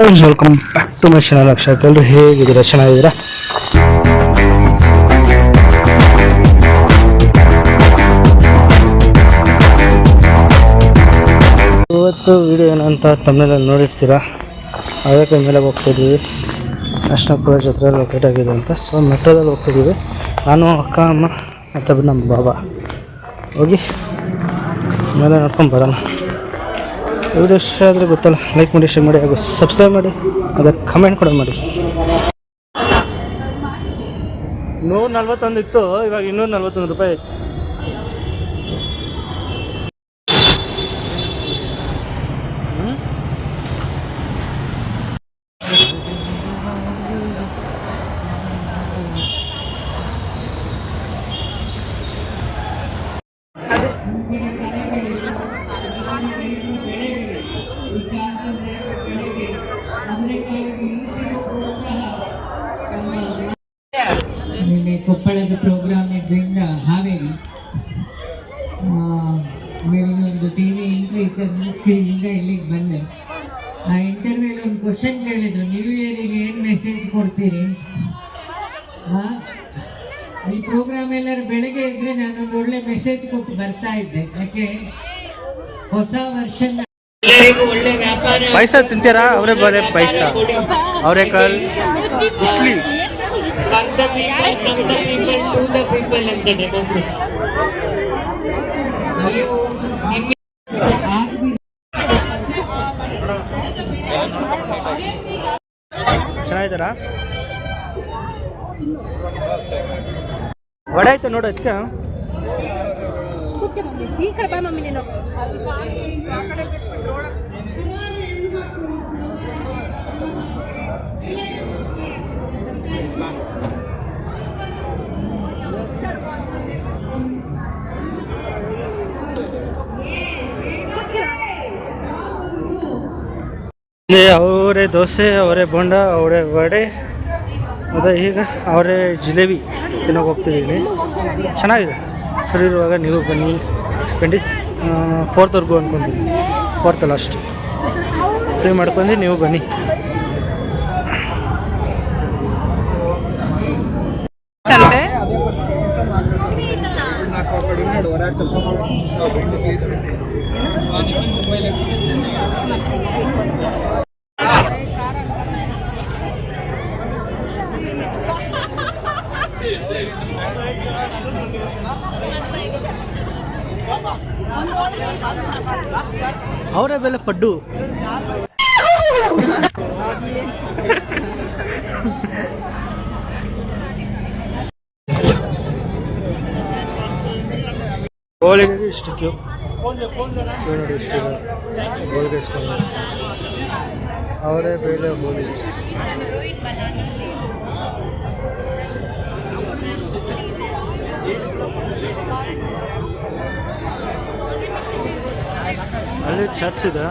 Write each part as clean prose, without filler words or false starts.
Welcome back to my channel Akshay. ಎಲ್ಲರೂ ಹೇಗಿದ್ದೀರಾ? ಚೆನ್ನಾಗಿದ್ದೀರಾ? ಇವತ್ತು ವಿಡಿಯೋ ಏನಂತ ತಮಿಳಲ್ಲಿ ನೋಡಿರ್ತೀರಾ. ಅದಕ್ಕೆ ಮೇಲೆ ಹೋಗ್ತಿದ್ದೀವಿ. ನ್ಯಾಷನಲ್ ಕಾಲೇಜ್ ಹತ್ರ ಲೊಕೇಟ್ ಆಗಿದೆ ಅಂತ. ಸೊ ಮೆಟ್ರೋದಲ್ಲಿ ಹೋಗ್ತಿದ್ದೀವಿ. ನಾನು, ಅಕ್ಕ, ಅಮ್ಮ ಮತ್ತು ನಮ್ಮ ಬಾಬಾ ಹೋಗಿ ಮೇಲೆ ನೋಡ್ಕೊಂಡು ಬರೋಣ. ವಿಡಿಯೋ ಇಷ್ಟ ಆದರೆ ಗೊತ್ತಲ್ಲ, ಲೈಕ್ ಮಾಡಿ, ಶೇರ್ ಮಾಡಿ, ಹಾಗೂ ಸಬ್ಸ್ಕ್ರೈಬ್ ಮಾಡಿ, ಅದಕ್ಕೆ ಕಮೆಂಟ್ ಕೂಡ ಮಾಡಿ. 141 ಇತ್ತು, ಇವಾಗ 241 ರೂಪಾಯಿ ಆಯ್ತು. ಕೊಪ್ಪಳದ ಪ್ರೋಗ್ರಾಮ್ ಇದ್ರಿಂದ ಹಾವೇರಿ ಒಂದು ಟಿ ವಿ ಇಂಟರ್ವ್ಯೂ ಮುಗಿಸಿ ಈಗ ಇಲ್ಲಿಗೆ ಬಂದೆ. ಆ ಇಂಟರ್ವ್ಯೂಲಿ ಒಂದು ಕ್ವಶನ್ ಕೇಳಿದ್ರು, ನ್ಯೂ ಇಯರಿಗೆ ಏನು ಮೆಸೇಜ್ ಕೊಡ್ತೀರಿ? ಈ ಪ್ರೋಗ್ರಾಮ್ ಎಲ್ಲರೂ ಬೆಳಗ್ಗೆ ಇದ್ರೆ ನಾನೊಂದು ಒಳ್ಳೆ ಮೆಸೇಜ್ ಕೊಟ್ಟು ಬರ್ತಾ ಇದ್ದೆ. ಯಾಕೆ ಹೊಸ ವರ್ಷ ಒಳ್ಳೆ ವ್ಯಾಪಾರ ಪೈಸಾ ತಿಂತೀರಾ? ಅವರೇ ಬರೇ ಪೈಸಾ, ಅವರೇಕಾಳು, ಇಸ್ಲಿ. From the people, from the people, to the people and the democracy. ಚೆನ್ನಾಗಿದ್ದಾರಾ? ವಡೆ ಆಯ್ತು ನೋಡು. ಅದಕ್ಕೆ ಈ ಕಡೆ ಬಾ ಮಮ್ಮಿ ನೀನು. ಅವರೇ ದೋಸೆ, ಅವರೇ ಬೋಂಡ, ಅವರೇ ವಡೆ, ಮತ್ತು ಈಗ ಅವರೇ ಜಿಲೇಬಿ ತಿನ್ನೋಕೆ ಹೋಗ್ತಿದ್ದೀನಿ. ಚೆನ್ನಾಗಿದೆ. ಫ್ರೀ ಇರುವಾಗ ನೀವು ಬನ್ನಿ. 24th ಅಂದ್ಕೊಂತೀನಿ. 4th ಲಾಸ್ಟ್ ಫ್ರೀ ಮಾಡ್ಕೊಂಡು ನೀವು ಬನ್ನಿ. ಅವರೇ ಬೆಲೆ ಪಡ್ಡು. ಹೋಳಿಗೆಗೆ ಇಷ್ಟು ಕ್ಯೂ ನೋಡಿ. ಇಷ್ಟಿದೆ ಹೋಳಿಗೆ ಇಸ್ಕೊಂಡು. ಅವರೇ ಬೇಳೆ ಹೋಳಿಗೆ. ಅಲ್ಲಿ ಚರ್ಚ್ ಇದೆ.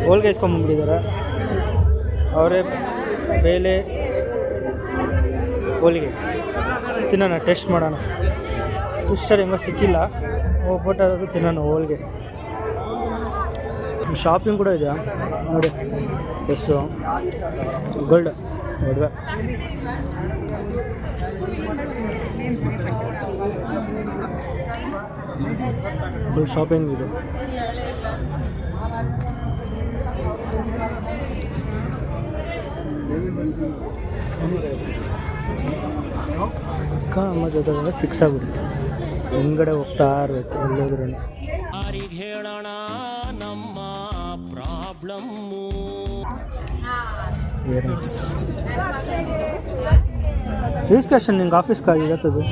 ಹೋಳಿಗೆ ಇಸ್ಕೊಂಡ್ಬಂದ್ಬಿಟ್ಟಿದ್ದಾರೆ. ಅವರೇ ಬೇಳೆ ಹೋಳಿಗೆ ತಿನ್ನೋಣ, ಟೇಸ್ಟ್ ಮಾಡೋಣ. ಇಷ್ಟರ ಹೆಂಗ ಸಿಕ್ಕಿಲ್ಲ, ಹೋಗ್ಬಿಟ್ಟು ಅದು ತಿನ್ನೋಣ ಹೋಳಿಗೆ. ಶಾಪಿಂಗ್ ಕೂಡ ಇದೆಯಾ ನೋಡಿ. ಡ್ರೆಸ್ಸು, ಗೋಲ್ಡ್ ನೋಡುವೆ. ಶಾಪಿಂಗ್ ಇದೆ. ಅಕ್ಕ ಅಮ್ಮ ಜೊತೆ ಫಿಕ್ಸ್ ಆಗ್ಬಿಟ್ಟು ಹಿಂಗಡೆ ಹೋಗ್ತಾ ಇರ್ಬೇಕು ಎಲ್ಲೋದ್ರೂ. ಹೇಳೋಣ ನಮ್ಮ ಪ್ರಾಬ್ಲಮ್ಮು. ರಿಜಿಸ್ಟ್ರೇಷನ್ ನಿಂಗೆ ಆಫೀಸ್ಗೆ ಇರತ್ತದು.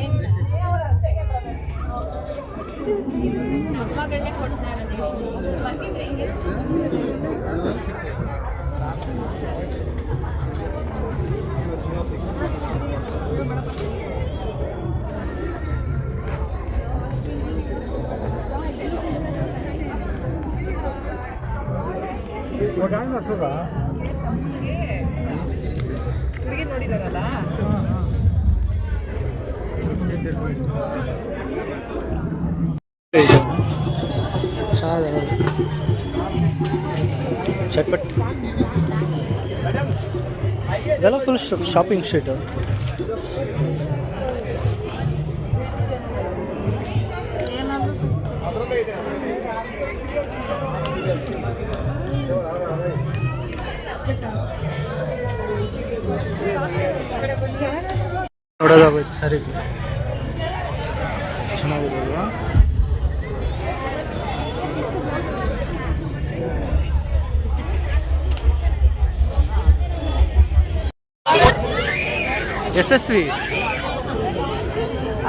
ಹುಡುಗಿ ನೋಡಿದಾರಲ್ಲ ಚೆನ್ನಾಗಿದೆ ಚಟ್ಪಟ್. ಇದೆಲ್ಲ ಫುಲ್ ಶಾಪಿಂಗ್ ಸ್ಟ್ರೀಟು. ನೋಡೋದಾಗೋಯ್ತು ಸರಿ, ಚೆನ್ನಾಗಿದೆ ಅಲ್ವಾ? ಯಶಸ್ವಿ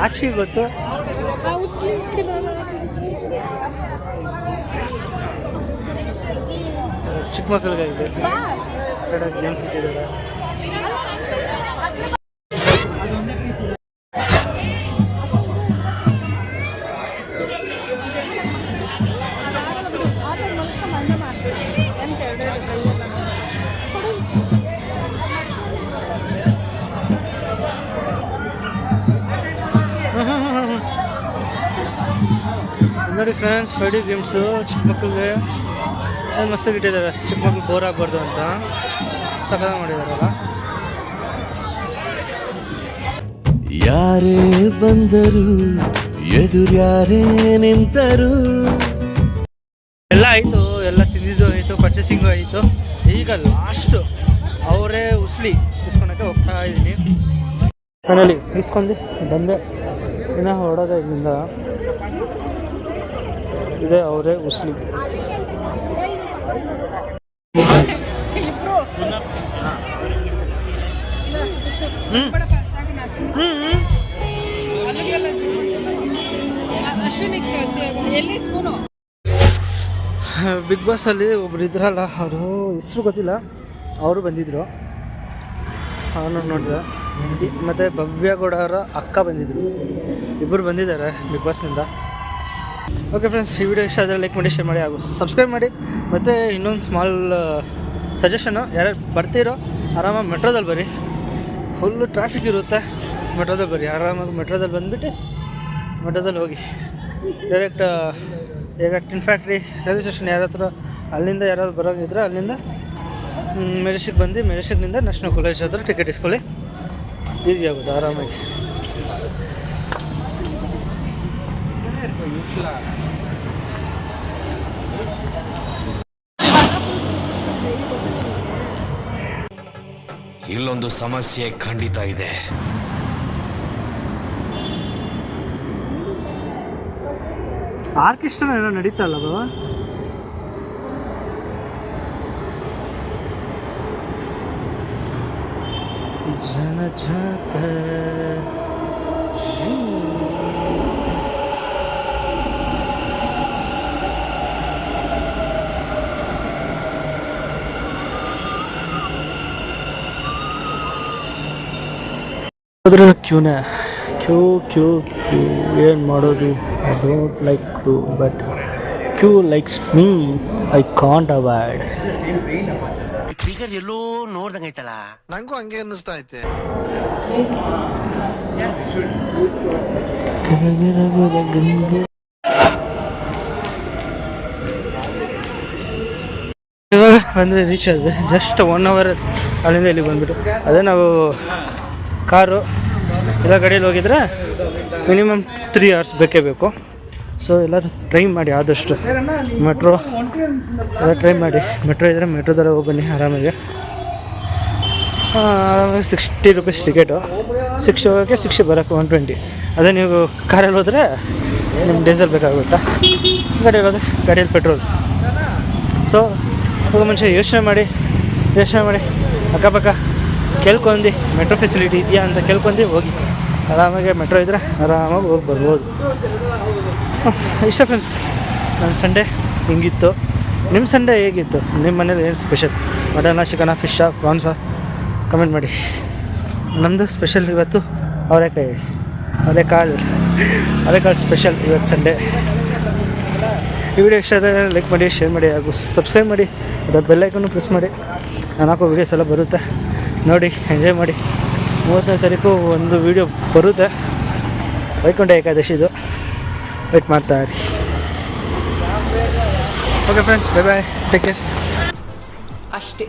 ಆಕ್ಷಿ ಗೊತ್ತು, ಚಿಕ್ಕ ಮಕ್ಕಳಿಗಾಗಿದೆ ಗೇಮ್ಸ್ ಇಟ್ಟಿದ್ದಾರೆ. ನೋಡಿ ಫ್ರೆಂಡ್ಸ್, 5D ಗೇಮ್ಸು ಚಿಕ್ಕ ಮಕ್ಕಳಿಗೆ ಮಸ್ತಾಗಿ ಇಟ್ಟಿದ್ದಾರೆ. ಚಿಕ್ಕ ಮಕ್ಳಿಗೆ ಬೋರ್ ಆಗಬಾರ್ದು ಅಂತ ಸಕಲ ಮಾಡಿದಾರಲ್ಲ. ಯಾರೇ ಬಂದರು ಎದುರ್ಯಾರೇ ನಿಂತರು. ಎಲ್ಲ ಆಯಿತು, ಎಲ್ಲ ತಿಂದಿದ್ದು ಆಯಿತು, ಪರ್ಚೇಸಿಂಗು ಆಯಿತು. ಈಗ ಲಾಸ್ಟು ಅವರೇ ಉಸ್ಲಿ ಇಸ್ಕೊಳಕ್ಕೆ ಹೋಗ್ತಾ ಇದ್ದೀನಿ. ಮನೇಲಿ ಇಸ್ಕೊಂಡು ಬಂದೆ, ಇನ್ನು ಹೊರಡೋದೆ ಇಲ್ಲಿಂದ. ಇದೆ ಅವರೇ ಉಸ್ಲಿ. ಬಿಗ್ ಬಾಸಲ್ಲಿ ಒಬ್ರು ಇದ್ರಲ್ಲ, ಅವರು ಹೆಸರು ಗೊತ್ತಿಲ್ಲ, ಅವರು ಬಂದಿದ್ರು, ಅವನು ನೋಡಿದೆ. ಮತ್ತು ಭವ್ಯಗೌಡ ಅವರ ಅಕ್ಕ ಬಂದಿದ್ರು, ಇಬ್ಬರು ಬಂದಿದ್ದಾರೆ ಬಿಗ್ ಬಾಸ್ನಿಂದ. ಓಕೆ ಫ್ರೆಂಡ್ಸ್, ಈ ವಿಡಿಯೋ ಇಷ್ಟ ಆದರೆ ಲೈಕ್ ಮಾಡಿ, ಶೇರ್ ಮಾಡಿ, ಹಾಗೂ ಸಬ್ಸ್ಕ್ರೈಬ್ ಮಾಡಿ. ಮತ್ತು ಇನ್ನೊಂದು ಸ್ಮಾಲ್ ಸಜೆಷನು, ಯಾರ್ಯಾರು ಬರ್ತೀರೋ ಆರಾಮಾಗಿ ಮೆಟ್ರೋದಲ್ಲಿ ಬರ್ರಿ. ಫುಲ್ಲು ಟ್ರಾಫಿಕ್ ಇರುತ್ತೆ, ಮೆಟ್ರೋದಲ್ಲಿ ಬರ್ರಿ. ಆರಾಮಾಗಿ ಮೆಟ್ರೋದಲ್ಲಿ ಬಂದುಬಿಟ್ಟು ಮೆಟ್ರೋದಲ್ಲಿ ಹೋಗಿ ಡೈರೆಕ್ಟ್ ಈಗ ಟಿನ್ ಫ್ಯಾಕ್ಟ್ರಿ ರೈಲ್ವೆ ಸ್ಟೇಷನ್ ಯಾರ ಹತ್ರ, ಅಲ್ಲಿಂದ ಯಾರಾದ್ರು ಬರೋಂಗಿದ್ರೆ ಅಲ್ಲಿಂದ ಮೆಜೆಸ್ಟಿಕ್ ಬಂದು ಮೆಜೆಸ್ಟಿಕ್ನಿಂದ ನ್ಯಾಷನಲ್ ಕಾಲೇಜ್ ಹತ್ರ ಟಿಕೆಟ್ ಇಸ್ಕೊಳ್ಳಿ. ಈಸಿ ಆಗುತ್ತೆ ಆರಾಮಾಗಿ. ಇಲ್ಲೊಂದು ಸಮಸ್ಯೆ ಖಂಡಿತ ಇದೆ. ಆರ್ಕೆಸ್ಟ್ರಾ ಏನೋ ನಡೀತಾ ಅಲ್ಲ ಅದು. ಜನ ಜಾತ ಕ್ಯೂನೇ ಕ್ಯೂ ಏನು ಮಾಡೋದು. I don't like queue, but queue likes me. I can't avoid. Figure ಎಲ್ಲೋ ನೋಡ್ದಂಗೈತಲ್ಲ, ನಂಗೂ ಹಂಗೆ ಅನ್ನಿಸ್ತಾ ಐತೆ. ಇವಾಗ ಬಂದರೆ ರೀಚ್ ಆಗಿದೆ. ಜಸ್ಟ್ 1 hour ಅಲ್ಲಿಂದ ಇಲ್ಲಿಗೆ ಬಂದ್ಬಿಟ್ಟು. ಅದೇ ನಾವು ಕಾರು ಎಲ್ಲ ಗಾಡಿಯಲ್ಲಿ ಹೋಗಿದ್ರೆ ಮಿನಿಮಮ್ 3 hours ಬೇಕೇ ಬೇಕು. ಸೊ ಎಲ್ಲರೂ ಟ್ರೈ ಮಾಡಿ, ಆದಷ್ಟು ಮೆಟ್ರೋ ಎಲ್ಲ ಟ್ರೈ ಮಾಡಿ. ಮೆಟ್ರೋ ಇದ್ದರೆ ಮೆಟ್ರೋದಲ್ಲೇ ಹೋಗಿ ಬನ್ನಿ ಆರಾಮಾಗಿ. 60 rupees ಟಿಕೆಟು, 60 ಹೋಗೋಕ್ಕೆ 60 ಬರೋಕ್ಕೆ 120. ಅದೇ ನೀವು ಕಾರಲ್ಲಿ ಹೋದರೆ ನಿಮ್ಗೆ ಡೀಸೆಲ್ ಬೇಕಾಗುತ್ತಾ, ಗಾಡಿಯಲ್ಲಿ ಹೋದರೆ ಗಾಡಿಯಲ್ಲಿ ಪೆಟ್ರೋಲ್. ಸೊ ಹೋಗೋ ಮುಂಚೆ ಯೋಚನೆ ಮಾಡಿ ಅಕ್ಕಪಕ್ಕ ಕೇಳ್ಕೊಂಡು ಮೆಟ್ರೋ ಫೆಸಿಲಿಟಿ ಇದೆಯಾ ಅಂತ ಕೇಳ್ಕೊಂಡು ಹೋಗಿ. ಆರಾಮಾಗಿ ಮೆಟ್ರೋ ಇದ್ದರೆ ಆರಾಮಾಗಿ ಹೋಗಿ ಬರ್ಬೋದು. ಇಷ್ಟ ಫ್ರೆಂಡ್ಸ್, ನನ್ನ ಸಂಡೇ ಹಿಂಗಿತ್ತು. ನಿಮ್ಮ ಸಂಡೇ ಹೇಗಿತ್ತು? ನಿಮ್ಮ ಮನೇಲಿ ಏನು ಸ್ಪೆಷಲ್? ಮಟನಾ, ಚಿಕನಾ, ಫಿಶ್ಶಾ, ಪ್ರಾನ್ಸಾ? ಕಮೆಂಟ್ ಮಾಡಿ. ನಮ್ಮದು ಸ್ಪೆಷಲ್ ಇವತ್ತು ಅವರೆಕಾಳು ಸ್ಪೆಷಲ್ ಇವತ್ತು ಸಂಡೇ. ಈ ವಿಡಿಯೋ ಇಷ್ಟ ಆದರೆ ಲೈಕ್ ಮಾಡಿ, ಶೇರ್ ಮಾಡಿ, ಹಾಗೂ ಸಬ್ಸ್ಕ್ರೈಬ್ ಮಾಡಿ. ಅದರ ಬೆಲ್ ಐಕನ್ನು ಪ್ರೆಸ್ ಮಾಡಿ. ನಾನು ಹಾಕೋ ವೀಡಿಯೋಸ್ ಎಲ್ಲ ಬರುತ್ತೆ, ನೋಡಿ ಎಂಜಾಯ್ ಮಾಡಿ. 30ನೇ ತಾರೀಕು ಒಂದು ವೀಡಿಯೋ ಬರುತ್ತೆ, ವೈಕುಂಠ ಏಕಾದಶಿದು. ವೆಯ್ಟ್ ಮಾಡ್ತಾ ಇರಿ. Okay friends, bye bye, take care. ಅಷ್ಟೇ.